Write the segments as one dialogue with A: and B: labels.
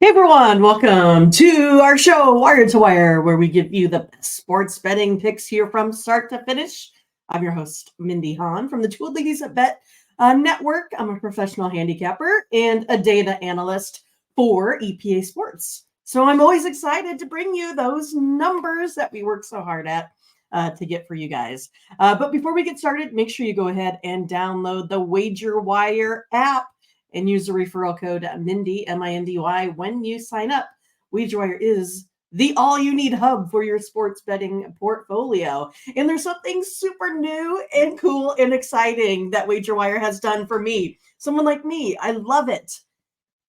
A: Hey everyone, welcome to our show, Wire to Wire, where we give you the best sports betting picks here from start to finish. I'm your host, Mindy Hahne from the Two Old Ladies at Bet Network. I'm a professional handicapper and a data analyst for EPA Sports. So I'm always excited to bring you those numbers that we work so hard at to get for you guys. But before we get started, make sure you go ahead and download the Wager Wire app and use the referral code Mindy, M-I-N-D-Y, when you sign up. WagerWire is the all-you-need hub for your sports betting portfolio. And there's something super new and cool and exciting that WagerWire has done for me. Someone like me, I love it.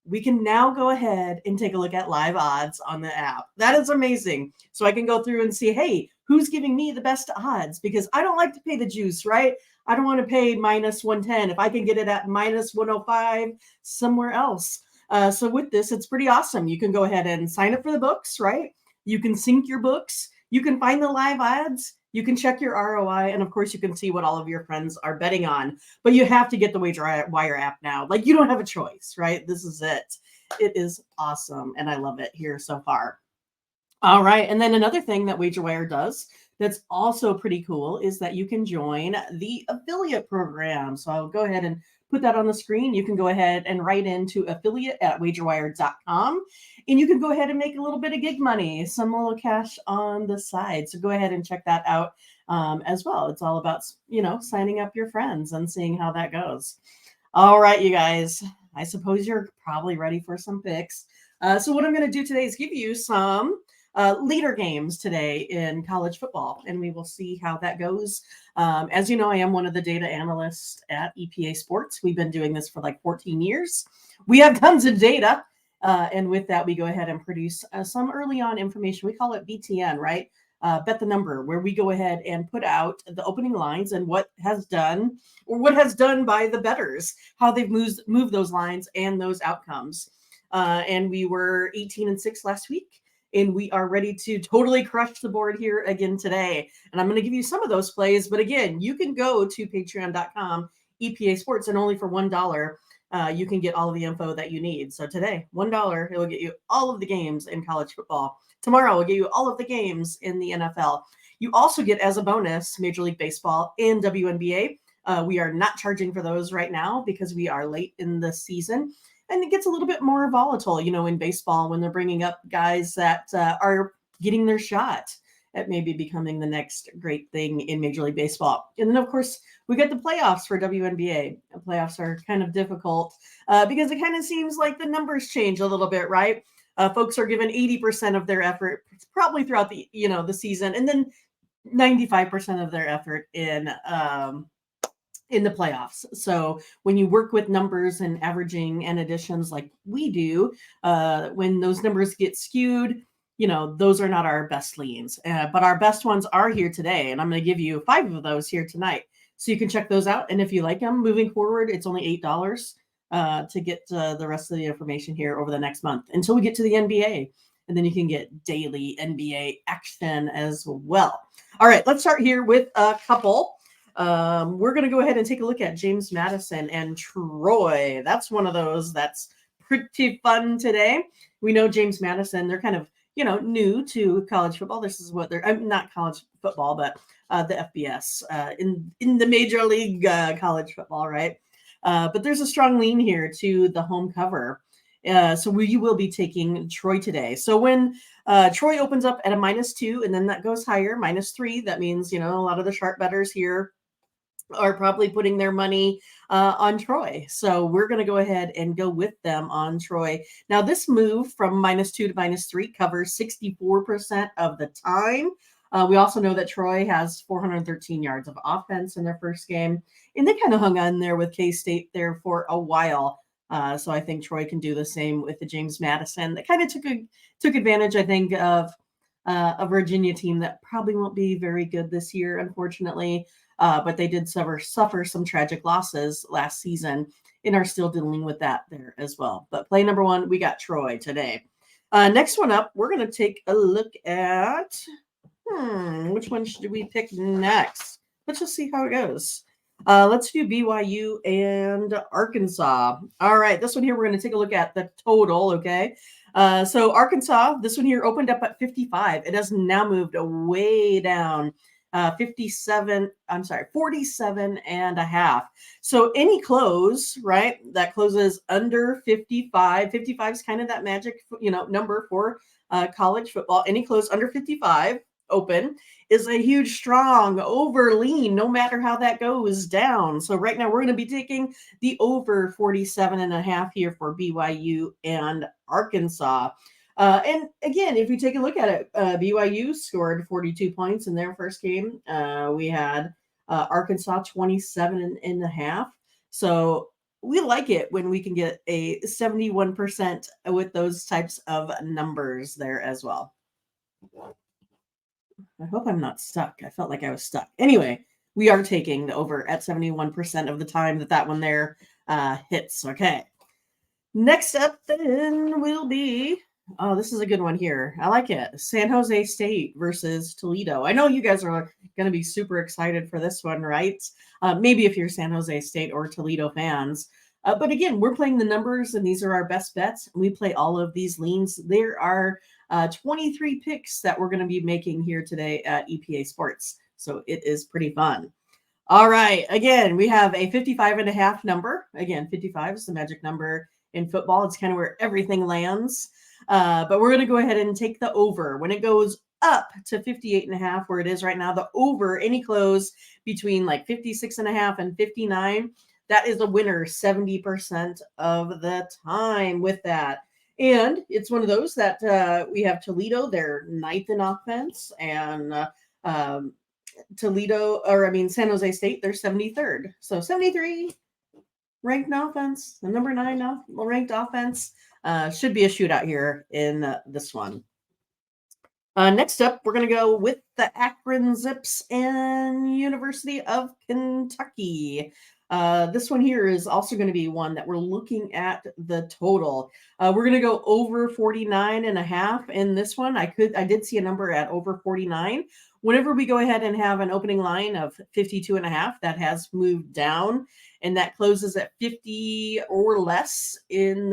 A: We can now go ahead and take a look at live odds on the app. That is amazing. So I can go through and see, hey, who's giving me the best odds? Because I don't like to pay the juice, right? I don't want to pay minus 110 if I can get it at minus 105 somewhere else. So with this, it's pretty awesome. You can go ahead and sign up for the books, right? You can sync your books. You can find the live odds. You can check your ROI. And of course, you can see what all of your friends are betting on. But you have to get the Wager Wire app now. Like, you don't have a choice, right? This is it. It is awesome. And I love it here so far. All right. And then another thing that WagerWire does that's also pretty cool is that you can join the affiliate program. So I'll go ahead and put that on the screen. You can go ahead and write into affiliate at wagerwire.com, and you can go ahead and make a little bit of gig money, some little cash on the side. So go ahead and check that out as well. It's all about, signing up your friends and seeing how that goes. All right, you guys, I suppose you're probably ready for some picks. So what I'm going to do today is give you some leader games today in college football, and we will see how that goes. As you know, I am one of the data analysts at EPA Sports. We've been doing this for like 14 years. We have tons of data, and with that, we go ahead and produce some early on information. We call it BTN, right? Bet the number, where we go ahead and put out the opening lines and what has done by the bettors, how they've moved those lines and those outcomes. And we were 18-6 last week. And we are ready to totally crush the board here again today. And I'm going to give you some of those plays. But again, you can go to patreon.com, EPA Sports, and only for $1, you can get all of the info that you need. So today, $1, it will get you all of the games in college football. Tomorrow, we'll get you all of the games in the NFL. You also get, as a bonus, Major League Baseball and WNBA. We are not charging for those right now because we are late in the season. And it gets a little bit more volatile, in baseball when they're bringing up guys that are getting their shot at maybe becoming the next great thing in Major League Baseball. And then, of course, we get the playoffs for WNBA. The playoffs are kind of difficult because it kind of seems like the numbers change a little bit, right? Folks are given 80% of their effort probably throughout the, the season, and then 95% of their effort in the playoffs. So when you work with numbers and averaging and additions like we do, when those numbers get skewed, those are not our best leans. But our best ones are here today. And I'm going to give you 5 of those here tonight. So you can check those out. And if you like them moving forward, it's only $8 to get the rest of the information here over the next month until we get to the NBA. And then you can get daily NBA action as well. All right, let's start here with a couple. We're going to go ahead and take a look at James Madison and Troy. That's one of those that's pretty fun today. We know James Madison, they're kind of, new to college football. This is what they're, not college football, but the FBS in the Major League college football, right? But there's a strong lean here to the home cover. So we will be taking Troy today. So when Troy opens up at a -2 and then that goes higher, -3, that means, a lot of the sharp bettors here are probably putting their money on Troy. So we're going to go ahead and go with them on Troy. Now, this move from -2 to -3 covers 64% of the time. We also know that Troy has 413 yards of offense in their first game, and they kind of hung on there with K-State there for a while. So I think Troy can do the same with the James Madison. That kind of took advantage, I think, of a Virginia team that probably won't be very good this year, unfortunately. But they did suffer some tragic losses last season and are still dealing with that there as well. But play number 1, we got Troy today. Next one up, we're going to take a look at which one should we pick next? Let's just see how it goes. Let's do BYU and Arkansas. All right, this one here, we're going to take a look at the total, okay? So Arkansas, this one here opened up at 55. It has now moved way down, 47 and a half. So any close, right, that closes under 55. 55 is kind of that magic, number for college football. Any close under 55 open is a huge strong over lean, no matter how that goes down. So right now we're going to be taking the over 47 and a half here for BYU and Arkansas. And again, if you take a look at it, BYU scored 42 points in their first game. We had Arkansas 27 and a half. So we like it when we can get a 71% with those types of numbers there as well. I hope I'm not stuck. I felt like I was stuck. Anyway, we are taking the over at 71% of the time that one there hits. Okay. Next up then will be, oh, this is a good one here. I like it. San Jose State versus Toledo. I know you guys are going to be super excited for this one, right? Maybe if you're San Jose State or Toledo fans. But again, we're playing the numbers, and these are our best bets. We play all of these leans. There are 23 picks that we're going to be making here today at EPA Sports. So it is pretty fun. All right. Again, we have a 55 and a half number. Again, 55 is the magic number in football. It's kind of where everything lands. But we're going to go ahead and take the over. When it goes up to 58 and a half, where it is right now, the over, any close between like 56 and a half and 59, that is a winner 70% of the time with that. And it's one of those that we have Toledo, they're ninth in offense, and San Jose State, they're 73rd. So 73 ranked offense, the number 9 ranked offense. Should be a shootout here in this one. Next up, we're going to go with the Akron Zips and University of Kentucky. This one here is also going to be one that we're looking at the total. We're going to go over 49 and a half in this one. I did see a number at over 49. Whenever we go ahead and have an opening line of 52 and a half, that has moved down, and that closes at 50 or less in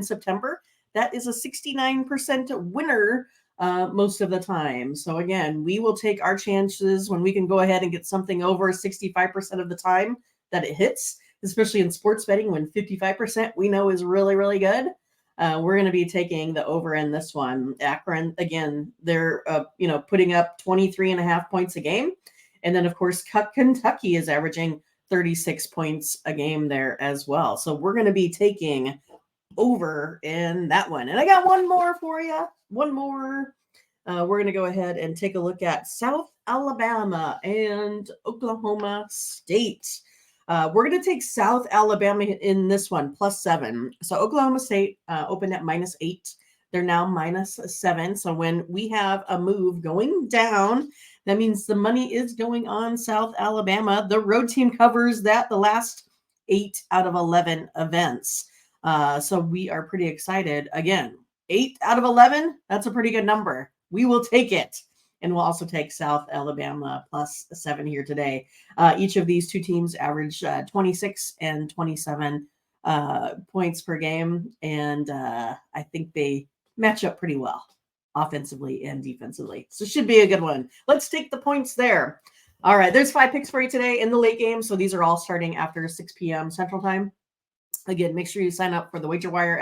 A: September. That is a 69% winner most of the time. So again, we will take our chances when we can go ahead and get something over 65% of the time that it hits, especially in sports betting when 55% we know is really, really good. We're going to be taking the over in this one. Akron, again, they're putting up 23 and a half points a game. And then, of course, Kentucky is averaging 36 points a game there as well. So we're going to be taking over in that one. And I got one more for you. One more. We're going to go ahead and take a look at South Alabama and Oklahoma State. We're going to take South Alabama in this one, +7. So Oklahoma State opened at -8. They're now -7. So when we have a move going down, that means the money is going on South Alabama. The road team covers that the last 8 out of 11 events. So we are pretty excited. Again, 8 out of 11, that's a pretty good number. We will take it. And we'll also take South Alabama +7 here today. Each of these two teams average 26 and 27 points per game. And I think they match up pretty well offensively and defensively. So it should be a good one. Let's take the points there. All right, there's 5 picks for you today in the late game. So these are all starting after 6 p.m. Central Time. Again, make sure you sign up for the WagerWire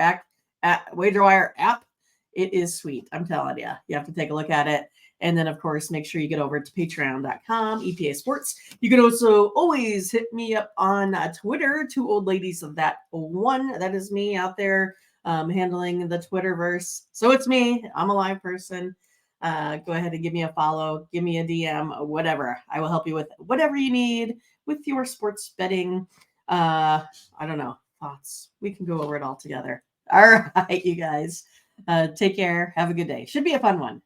A: app. It is sweet. I'm telling you. You have to take a look at it. And then, of course, make sure you get over to patreon.com, EPA Sports. You can also always hit me up on Twitter, 2 old ladies of that one. That is me out there handling the Twitterverse. So it's me. I'm a live person. Go ahead and give me a follow. Give me a DM, whatever. I will help you with whatever you need with your sports betting. I don't know. Thoughts. We can go over it all together. All right, you guys. Take care. Have a good day. Should be a fun one.